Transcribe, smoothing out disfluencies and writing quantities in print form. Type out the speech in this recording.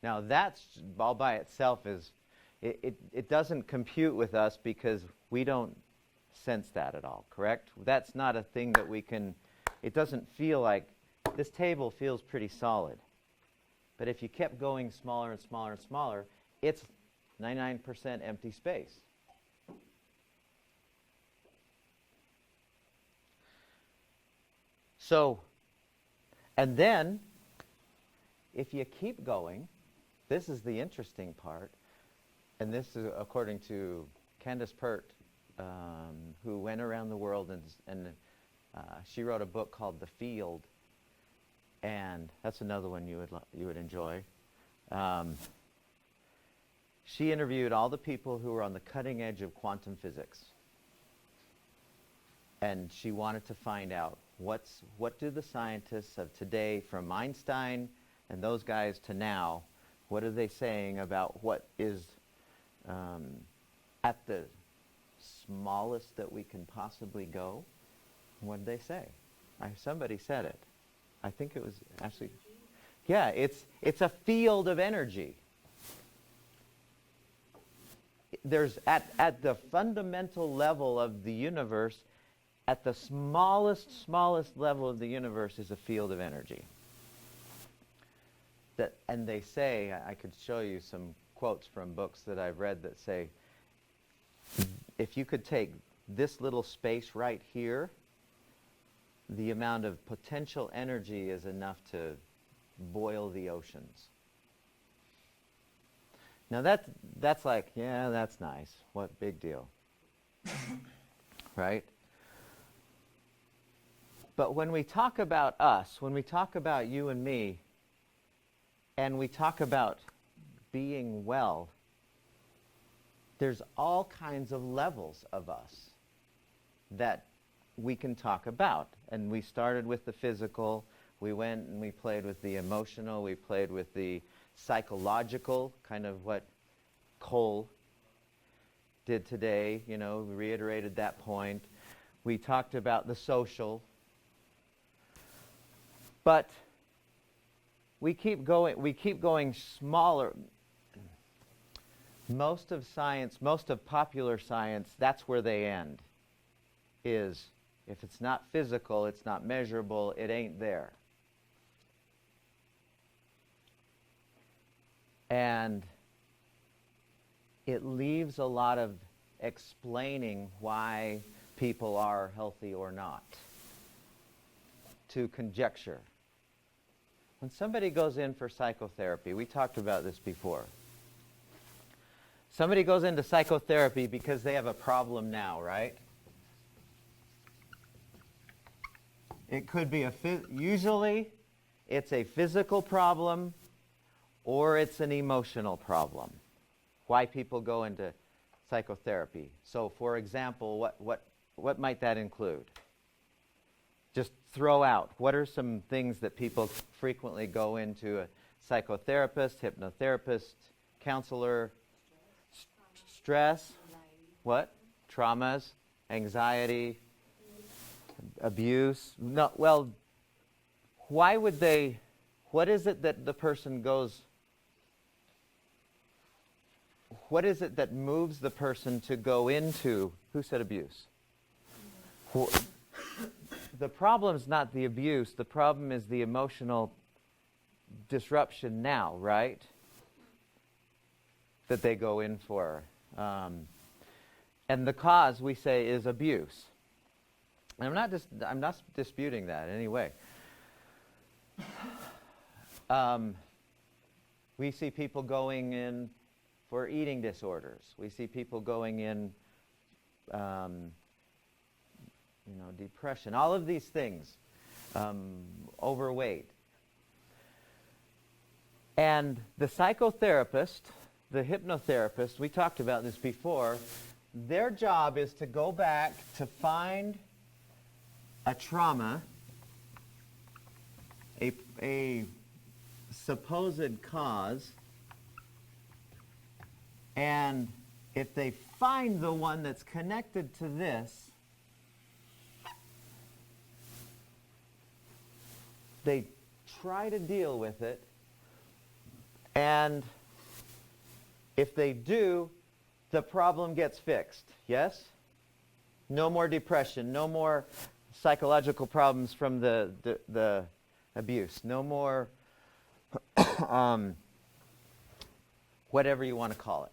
Now that's all by itself it doesn't compute with us because we don't sense that at all, correct? That's not a thing that we can, it doesn't feel like, this table feels pretty solid. But if you kept going smaller and smaller and smaller, it's 99% empty space. So, and then, if you keep going, this is the interesting part, and this is according to Candace Pert, who went around the world and she wrote a book called The Field, and that's another one you would enjoy. She interviewed all the people who were on the cutting edge of quantum physics, and she wanted to find out what do the scientists of today, from Einstein and those guys to now, what are they saying about what is at the smallest that we can possibly go? What did they say? Somebody said it. I think it was actually, yeah, it's a field of energy. There's at the fundamental level of the universe, at the smallest level of the universe is a field of energy. And they say, I could show you some quotes from books that I've read that say, if you could take this little space right here, the amount of potential energy is enough to boil the oceans. Now that's like, yeah, that's nice. What big deal. Right? But when we talk about us, when we talk about you and me, and we talk about being well, there's all kinds of levels of us that we can talk about. And we started with the physical, we went and we played with the emotional, we played with the psychological, kind of what Cole did today, we reiterated that point. We talked about the social. But we keep going smaller. Most of science, most of popular science, that's where they end. Is if it's not physical, it's not measurable, it ain't there. And it leaves a lot of explaining why people are healthy or not to conjecture. When somebody goes in for psychotherapy, we talked about this before. Somebody goes into psychotherapy because they have a problem now, right? It could be usually it's a physical problem or it's an emotional problem. Why people go into psychotherapy. So for example, what might that include? Just throw out, what are some things that people frequently go into a psychotherapist, hypnotherapist, counselor? Stress, what? Traumas, anxiety, abuse. No, well, why would they, what is it that the person goes, what is it that moves the person to go into, who said abuse? The problem's not the abuse, the problem is the emotional disruption now, right? That they go in for. And the cause, we say, is abuse. And I'm not disputing that in any way. We see people going in for eating disorders. We see people going in, depression. All of these things, overweight. And the psychotherapist, the hypnotherapist, we talked about this before, their job is to go back to find a trauma, a supposed cause, and if they find the one that's connected to this, they try to deal with it And if they do, the problem gets fixed. Yes? No more depression, no more psychological problems from the abuse, no more whatever you want to call it.